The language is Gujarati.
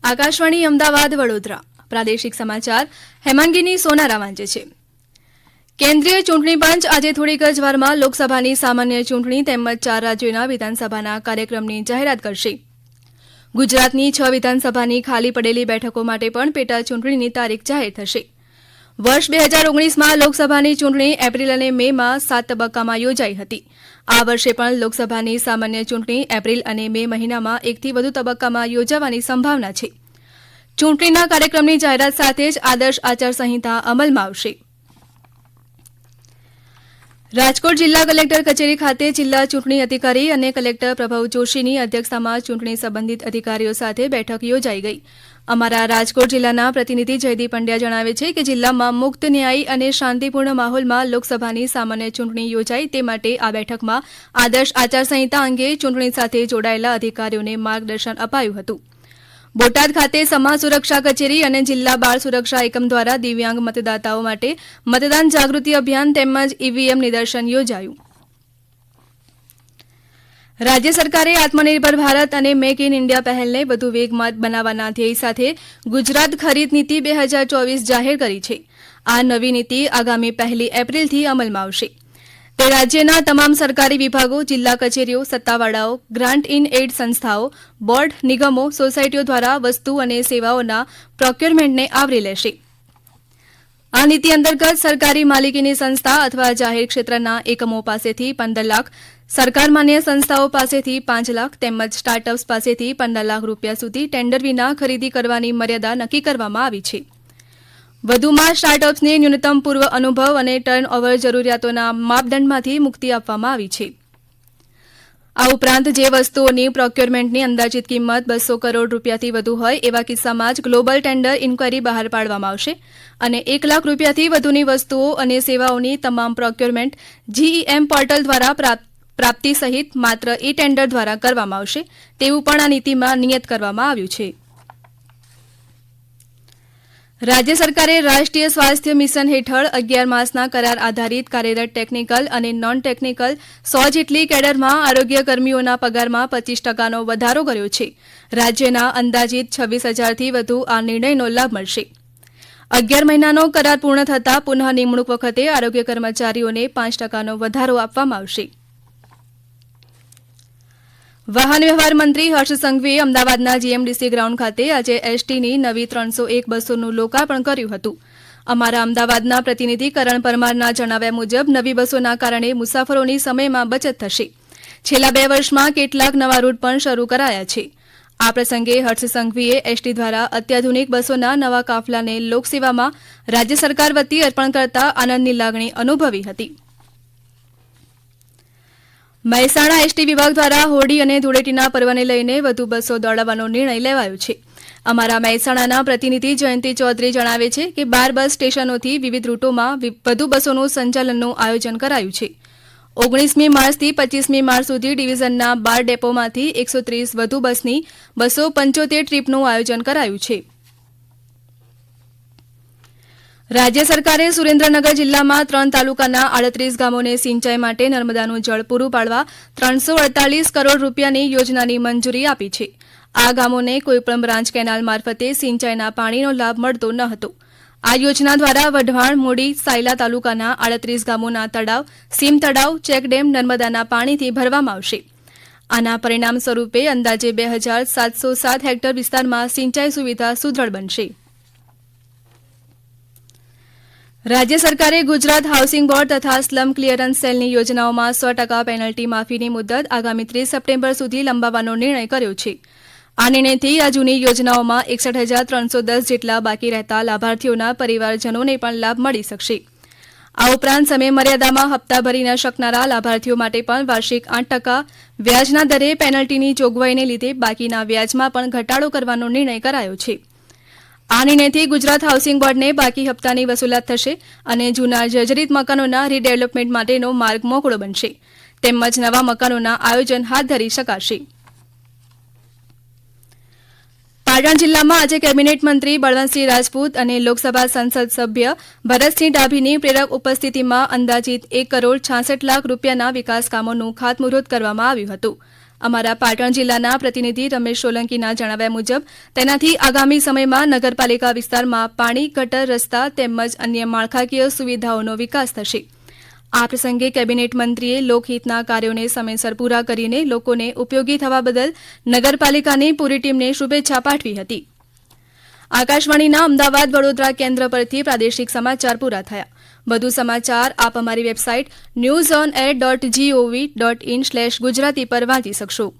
આકાશવાણી અમદાવાદ વડોદરા પ્રાદેશિક સમાચાર હેમાંગીની સોનારા વાંચે છે. કેન્દ્રીય ચૂંટણી પંચ આજે થોડીક જ વારમાં લોકસભાની સામાન્ય ચૂંટણી તેમજ 4 રાજ્યોના વિધાનસભાના કાર્યક્રમની જાહેરાત કરશે. ગુજરાતની 6 વિધાનસભાની ખાલી પડેલી બેઠકો માટે પણ પેટા ચૂંટણીની તારીખ જાહેર થશે. વર્ષ 2019માં લોકસભાની ચૂંટણી એપ્રિલ અને મેમાં 7 તબક્કામાં યોજાઈ હતી. આ વર્ષે પણ લોકસભાની સામાન્ય ચૂંટણી એપ્રિલ અને મે મહિનામાં 1થી વધુ તબક્કામાં યોજાવાની સંભાવના છે. ચૂંટણીના કાર્યક્રમની જાહેરાત સાથે જ આદર્શ આચારસંહિતા અમલમાં આવશે. રાજકોટ જિલ્લા કલેક્ટર કચેરી ખાતે જિલ્લા ચૂંટણી અધિકારી અને કલેક્ટર પ્રભવ જોશીની અધ્યક્ષતામાં ચૂંટણી સંબંધિત અધિકારીઓ સાથે બેઠક યોજાઈ ગઈ. અમારા રાજકોટ જિલ્લાના પ્રતિનિધિ જયદીપ પંડ્યા જણાવે છે કે જિલ્લામાં મુક્ત, ન્યાયી અને શાંતિપૂર્ણ માહોલમાં લોકસભાની સામાન્ય ચૂંટણી યોજાય તે માટે આ બેઠકમાં આદર્શ આચારસંહિતા અંગે ચૂંટણી સાથે જોડાયેલા અધિકારીઓને માર્ગદર્શન અપાયું હતું. બોટાદ ખાતે સમાજ સુરક્ષા કચેરી અને જિલ્લા બાળ સુરક્ષા એકમ દ્વારા દિવ્યાંગ મતદાતાઓ માટે મતદાન જાગૃતિ અભિયાન તેમજ ઈવીએમ નિદર્શન યોજાયું. રાજ્ય સરકારે આત્મનિર્ભર ભારત અને મેક ઇન ઇન્ડિયા પહેલને વધુ વેગવાન બનાવવાના ધ્યેય સાથે ગુજરાત ખરીદ નીતિ 2024 જાહેર કરી છે. આ નવી નીતિ આગામી 1 એપ્રિલથી અમલમાં આવશે. તે રાજ્યના તમામ સરકારી વિભાગો, જિલ્લા કચેરીઓ, સત્તાવાળાઓ, ગ્રાન્ટ ઇન એઇડ સંસ્થાઓ, બોર્ડ, નિગમો, સોસાયટીઓ દ્વારા વસ્તુ અને સેવાઓના પ્રોક્યોરમેન્ટને આવરી લેશે. આ નીતિ અંતર્ગત સરકારી માલિકીની સંસ્થા અથવા જાહેર ક્ષેત્રના એકમો પાસેથી 15 લાખ, સરકાર માન્ય સંસ્થાઓ પાસેથી 5 લાખ તેમજ સ્ટાર્ટઅપ્સ પાસેથી 15 લાખ રૂપિયા સુધી ટેન્ડર વિના ખરીદી કરવાની મર્યાદા નક્કી કરવામાં આવી છે. વધુમાં સ્ટાર્ટઅપ્સને ન્યૂનતમ પૂર્વ અનુભવ અને ટર્નઓવર જરૂરિયાતોના માપદંડમાંથી મુક્તિ આપવામાં આવી છે. આ ઉપરાંત જે વસ્તુઓની પ્રોક્યોરમેન્ટની અંદાજિત કિંમત 200 કરોડ રૂપિયાથી વધુ હોય એવા કિસ્સામાં જ ગ્લોબલ ટેન્ડર ઇન્ક્વાયરી બહાર પાડવામાં આવશે અને 1 લાખ રૂપિયાથી વધુની વસ્તુઓ અને સેવાઓની તમામ પ્રોક્યોરમેન્ટ જીઈએમ પોર્ટલ દ્વારા પ્રાપ્તિ સહિત માત્ર ઈ ટેન્ડર દ્વારા કરવામાં આવશે તેવું પણ આ નીતિમાં નિયત કરવામાં આવ્યું છે. રાજ્ય સરકારે રાષ્ટ્રીય સ્વાસ્થ્ય મિશન હેઠળ 11 માસના કરાર આધારિત કાર્યરત ટેકનિકલ અને નોન ટેકનિકલ 100 જેટલી કેડરમાં આરોગ્ય કર્મીઓના પગારમાં 25% વધારો કર્યો છે. રાજ્યના અંદાજિત 26,000થી વધુ આ નિર્ણયનો લાભ મળશે. 11 મહિનાનો કરાર પૂર્ણ થતાં પુનઃ નિમણૂક વખતે આરોગ્ય કર્મચારીઓને 5% વધારો આપવામાં આવશે. વાહન વ્યવહાર મંત્રી હર્ષ સંઘવીએ અમદાવાદના જીએમડીસી ગ્રાઉન્ડ ખાતે આજે એસટીની નવી 301 બસોનું લોકાર્પણ કર્યું હતું. અમારા અમદાવાદના પ્રતિનિધિ કરણ પરમારના જણાવ્યા મુજબ નવી બસોના કારણે મુસાફરોની સમયમાં બચત થશે. છેલ્લા 2 વર્ષમાં કેટલાક નવા રૂટ પણ શરૂ કરાયા છે. આ પ્રસંગે હર્ષ સંઘવીએ એસટી દ્વારા અત્યાધુનિક બસોના નવા કાફલાને લોકસેવામાં રાજ્ય સરકાર વતી અર્પણ કરતા આનંદની લાગણી અનુભવી હતી. મહેસાણા એસટી વિભાગ દ્વારા હોળી અને ધૂળેટીના પર્વને લઈને વધુ બસો દોડાવવાનો નિર્ણય લેવાયો છે. અમારા મહેસાણાના પ્રતિનિધિ જયંતિ ચૌધરી જણાવે છે કે 12 બસ સ્ટેશનોથી વિવિધ રૂટોમાં વધુ બસોનું સંચાલનનું આયોજન કરાયું છે. 19મી માર્ચથી 25મી માર્ચ સુધી ડિવિઝનના 12 ડેપોમાંથી 130 વધુ બસની 275 ટ્રીપનું આયોજન કરાયું છે. રાજ્ય સરકારે સુરેન્દ્રનગર જિલ્લામાં 3 તાલુકાના 38 ગામોને સિંચાઈ માટે નર્મદાનું જળ પૂરું પાડવા 348 કરોડ રૂપિયાની યોજનાની મંજૂરી આપી છે. આ ગામોને કોઈપણ બ્રાન્ચ કેનાલ મારફતે સિંચાઈના પાણીનો લાભ મળતો ન હતો. આ યોજના દ્વારા વઢવાણ, મૂડી, સાયલા તાલુકાના 38 ગામોના તળાવ, સીમ તળાવ, ચેકડેમ નર્મદાના પાણીથી ભરવામાં આવશે. આના પરિણામ સ્વરૂપે અંદાજે 2707 હેક્ટર વિસ્તારમાં સિંચાઈ સુવિધા સુદૃઢ બનશે. રાજ્ય સરકારે ગુજરાત હાઉસિંગ બોર્ડ તથા સ્લમ ક્લિયરન્સ સેલની યોજનાઓમાં 100% પેનલ્ટી માફીની મુદત આગામી 30 સપ્ટેમ્બર સુધી લંબાવવાનો નિર્ણય કર્યો છે. આ નિર્ણયથી આ જૂની યોજનાઓમાં 61,310 જેટલા બાકી રહેતા લાભાર્થીઓના પરિવારજનોને પણ લાભ મળી શકશે. આ ઉપરાંત સમય મર્યાદામાં હપ્તા ભરી ન શકનારા લાભાર્થીઓ માટે પણ વાર્ષિક 8% વ્યાજના દરે પેનલ્ટીની જોગવાઈને લીધે બાકીના વ્યાજમાં પણ ઘટાડો કરવાનો નિર્ણય કરાયો છે. આ નિર્ણયથી ગુજરાત હાઉસિંગ બોર્ડને બાકી હપ્તાની વસૂલાત થશે અને જૂના જર્જરિત મકાનોના રીડેવલપમેન્ટ માટેનો માર્ગ મોકળો બનશે તેમજ નવા મકાનોના આયોજન હાથ ધરી શકાશે. પાટણ જિલ્લામાં આજે કેબિનેટ મંત્રી બળવંતસિંહ રાજપૂત અને લોકસભા સંસદ સભ્ય ભરતસિંહ ડાભીની પ્રેરક ઉપસ્થિતિમાં અંદાજિત 1 કરોડ 66 લાખ રૂપિયાના વિકાસ કામોનું ખાતમુહૂર્ત કરવામાં આવ્યું હતું. અમારા પાટણ જિલ્લાના પ્રતિનિધિ રમેશ સોલંકીના જણાવ્યા મુજબ તેનાથી આગામી સમયમાં નગરપાલિકા વિસ્તારમાં પાણી, ગટર, રસ્તા તેમજ અન્ય માળખાકીય સુવિધાઓનો વિકાસ થશે. આ પ્રસંગે કેબિનેટ મંત્રીએ લોકહિતના કાર્યોને સમયસર પૂરા કરીને લોકોને ઉપયોગી થવા બદલ નગરપાલિકાની પૂરી ટીમને શુભેચ્છા પાઠવી હતી. આકાશવાણીના અમદાવાદ વડોદરા કેન્દ્ર પરથી પ્રાદેશિક સમાચાર પૂરા થયા. વધુ સમાચાર આપ અમારી વેબસાઇટ newsonair.gov.in/ગુજરાતી પર વાંચી શકશો.